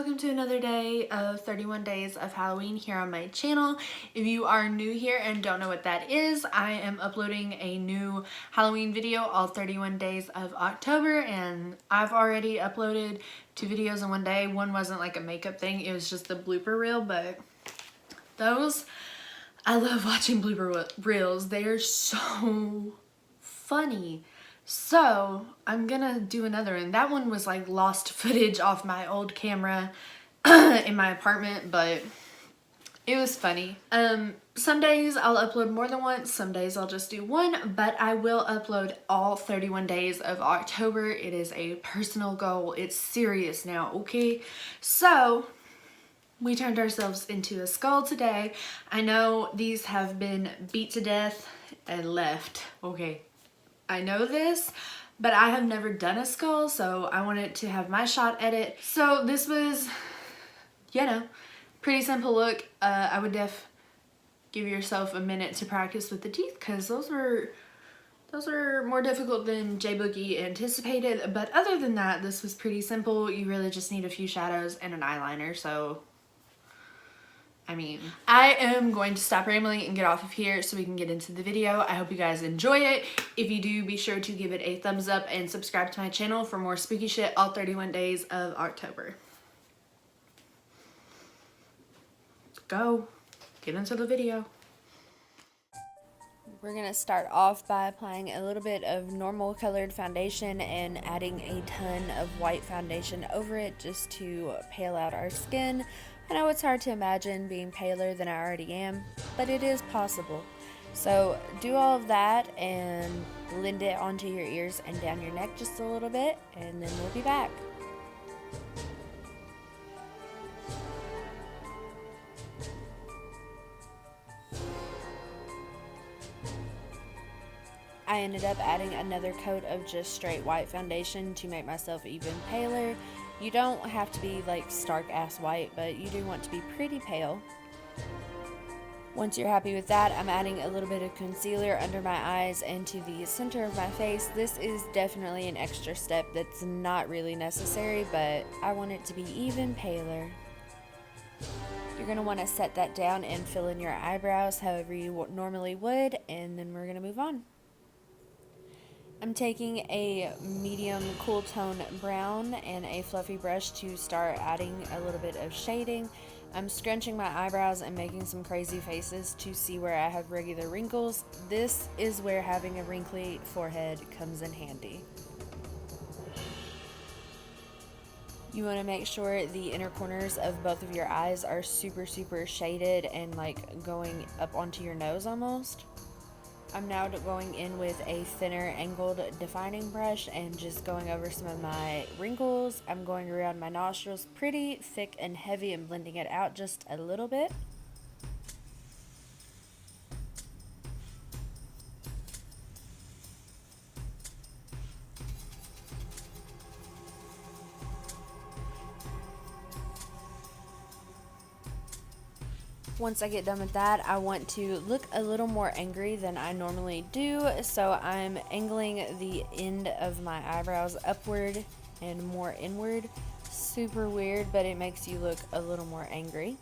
welcome to another day of 31 Days of Halloween here on my channel. If you are new here and don't know what that is, I am uploading a new Halloween video all 31 days of October, and I've already uploaded 2 videos in one day. One wasn't like a makeup thing, it was just the blooper reel, but those, I love watching blooper reels. They are so funny. So I'm gonna do another one. That one was like lost footage off my old camera in my apartment, but it was funny. Some days I'll upload more than once, some days I'll just do one, but I will upload all 31 days of October. It is a personal goal. It's serious now, okay? So we turned ourselves into a skull today. I know these have been beat to death and left, okay? I know this, but I have never done a skull, so I wanted to have my shot at it. So this was, you know, pretty simple look. I would give yourself a minute to practice with the teeth, because those were more difficult than J Boogie anticipated. But other than that, this was pretty simple. You really just need a few shadows and an eyeliner, so I mean, I am going to stop rambling and get off of here so we can get into the video. I hope you guys enjoy it. If you do, be sure to give it a thumbs up and subscribe to my channel for more spooky shit all 31 days of October. Go. Get into the video. We're going to start off by applying a little bit of normal colored foundation and adding a ton of white foundation over it just to pale out our skin. I know it's hard to imagine being paler than I already am, but it is possible. So do all of that and blend it onto your ears and down your neck just a little bit, and then we'll be back. I ended up adding another coat of just straight white foundation to make myself even paler. You don't have to be like stark ass white, but you do want to be pretty pale. Once you're happy with that, I'm adding a little bit of concealer under my eyes and to the center of my face. This is definitely an extra step that's not really necessary, but I want it to be even paler. You're going to want to set that down and fill in your eyebrows however you normally would, and then we're going to move on. I'm taking a medium cool tone brown and a fluffy brush to start adding a little bit of shading. I'm scrunching my eyebrows and making some crazy faces to see where I have regular wrinkles. This is where having a wrinkly forehead comes in handy. You want to make sure the inner corners of both of your eyes are super shaded and like going up onto your nose almost. I'm now going in with a thinner angled defining brush and just going over some of my wrinkles. I'm going around my nostrils pretty thick and heavy and blending it out just a little bit. Once I get done with that, I want to look a little more angry than I normally do, so I'm angling the end of my eyebrows upward and more inward. Super weird, but it makes you look a little more angry.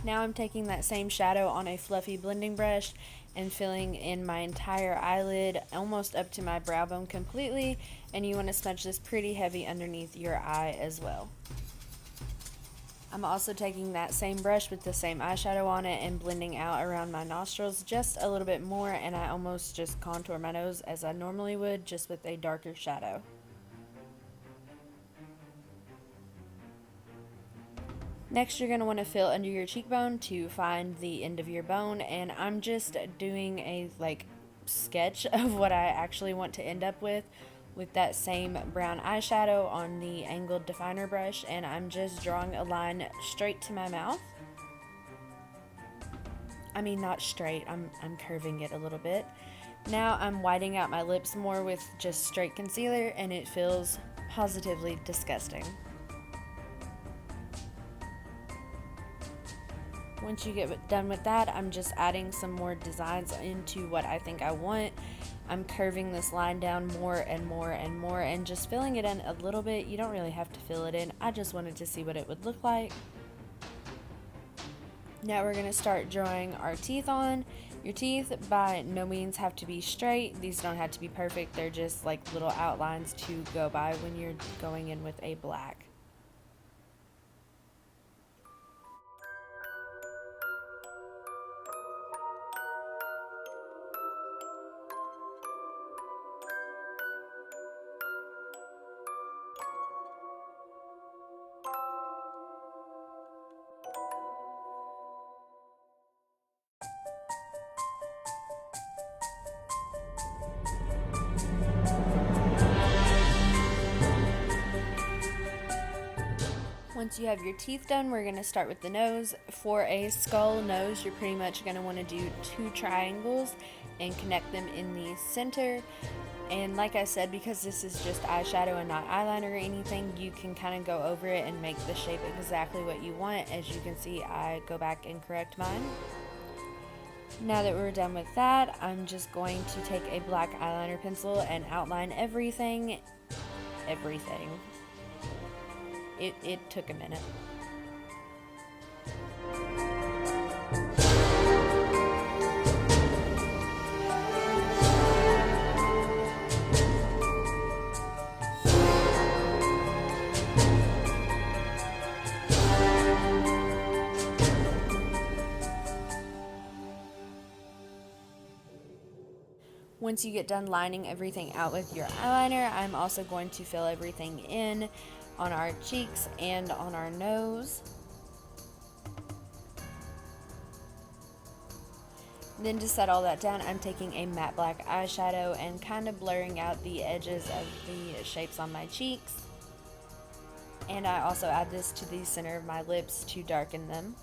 Now I'm taking that same shadow on a fluffy blending brush and filling in my entire eyelid almost up to my brow bone completely, and you want to smudge this pretty heavy underneath your eye as well. I'm also taking that same brush with the same eyeshadow on it and blending out around my nostrils just a little bit more, and I almost just contour my nose as I normally would, just with a darker shadow. Next, you're going to want to fill under your cheekbone to find the end of your bone, and I'm just doing a sketch of what I actually want to end up with that same brown eyeshadow on the angled definer brush, and I'm just drawing a line straight to my mouth. I mean, not straight, I'm curving it a little bit. Now I'm whitening out my lips more with just straight concealer, and it feels positively disgusting. Once you get done with that, I'm just adding some more designs into what I think I want. I'm curving this line down more and more and more and just filling it in a little bit. You don't really have to fill it in. I just wanted to see what it would look like. Now we're going to start drawing our teeth on. Your teeth by no means have to be straight. These don't have to be perfect. They're just like little outlines to go by when you're going in with a black. Once you have your teeth done, we're going to start with the nose. For a skull nose, you're pretty much going to want to do 2 triangles and connect them in the center. And like I said, because this is just eyeshadow and not eyeliner or anything, you can kind of go over it and make the shape exactly what you want. As you can see, I go back and correct mine. Now that we're done with that, I'm just going to take a black eyeliner pencil and outline everything. It took a minute. Once you get done lining everything out with your eyeliner, I'm also going to fill everything in on our cheeks and on our nose. Then to set all that down, I'm taking a matte black eyeshadow and kind of blurring out the edges of the shapes on my cheeks. And I also add this to the center of my lips to darken them.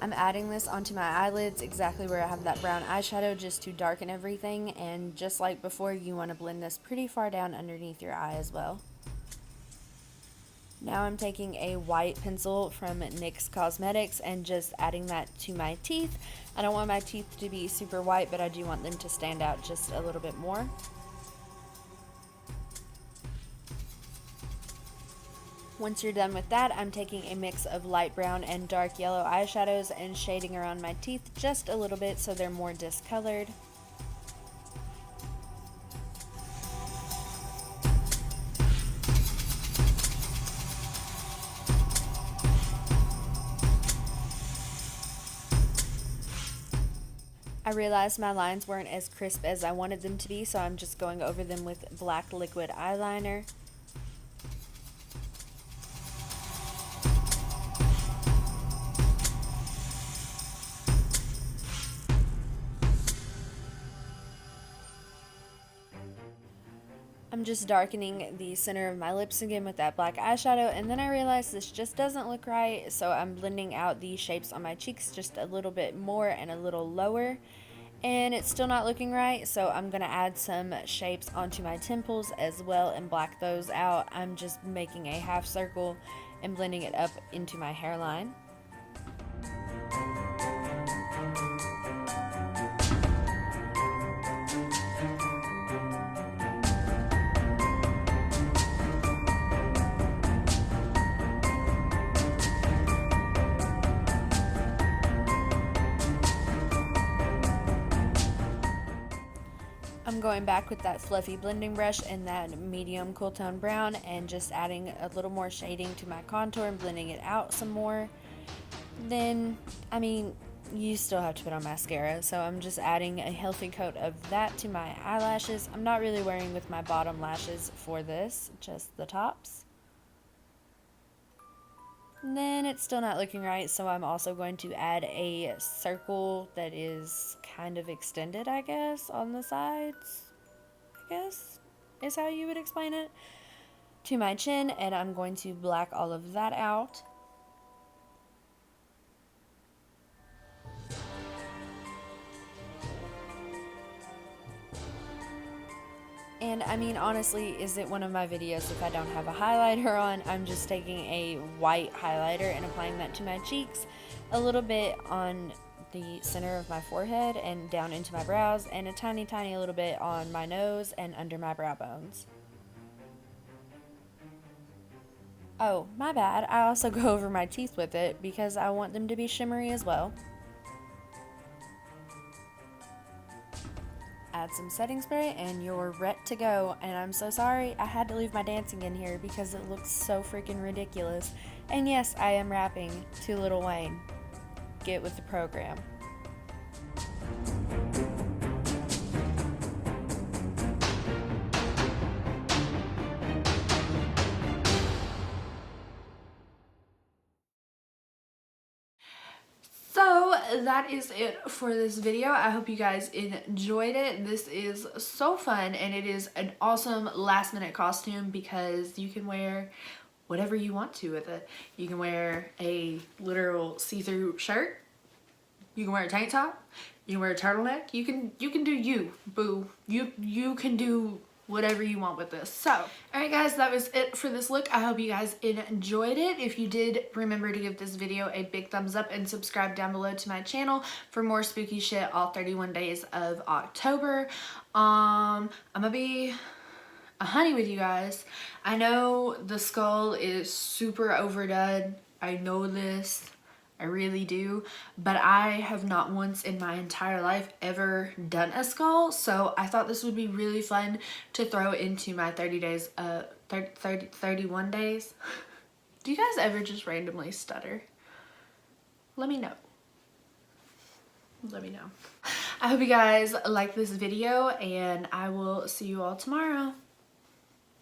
I'm adding this onto my eyelids exactly where I have that brown eyeshadow just to darken everything, and just like before, you want to blend this pretty far down underneath your eye as well. Now I'm taking a white pencil from NYX Cosmetics and just adding that to my teeth. I don't want my teeth to be super white, but I do want them to stand out just a little bit more. Once you're done with that, I'm taking a mix of light brown and dark yellow eyeshadows and shading around my teeth just a little bit so they're more discolored. I realized my lines weren't as crisp as I wanted them to be, so I'm just going over them with black liquid eyeliner. I'm just darkening the center of my lips again with that black eyeshadow, and then I realized this just doesn't look right, so I'm blending out the shapes on my cheeks just a little bit more and a little lower, and it's still not looking right, so I'm going to add some shapes onto my temples as well and black those out. I'm just making a half circle and blending it up into my hairline. I'm going back with that fluffy blending brush and that medium cool tone brown and just adding a little more shading to my contour and blending it out some more. Then, you still have to put on mascara, so I'm just adding a healthy coat of that to my eyelashes. I'm not really wearing with my bottom lashes for this, just the tops. And then it's still not looking right, so I'm also going to add a circle that is kind of extended, I guess, on the sides, I guess, is how you would explain it, to my chin, and I'm going to black all of that out. And I mean, honestly, is it one of my videos if I don't have a highlighter on? I'm just taking a white highlighter and applying that to my cheeks, a little bit on the center of my forehead and down into my brows, and a tiny little bit on my nose and under my brow bones. Oh, my bad. I also go over my teeth with it because I want them to be shimmery as well. Add some setting spray and you're ready to go. And I'm so sorry I had to leave my dancing in here because it looks so freaking ridiculous. And yes, I am rapping to Lil Wayne. Get with the program. So that is it for this video. I hope you guys enjoyed it. This is so fun, and it is an awesome last minute costume because you can wear whatever you want to with it. You can wear a literal see-through shirt. You can wear a tank top. You can wear a turtleneck. You can do you, boo. You can do whatever you want with this. So, alright guys, that was it for this look. I hope you guys enjoyed it. If you did, remember to give this video a big thumbs up and subscribe down below to my channel for more spooky shit all 31 days of October. I'm gonna be a honey with you guys. I know the skull is super overdone. I know this. I really do, but I have not once in my entire life ever done a skull, so I thought this would be really fun to throw into my 31 days. Do you guys ever just randomly stutter? Let me know. Let me know. I hope you guys like this video, and I will see you all tomorrow.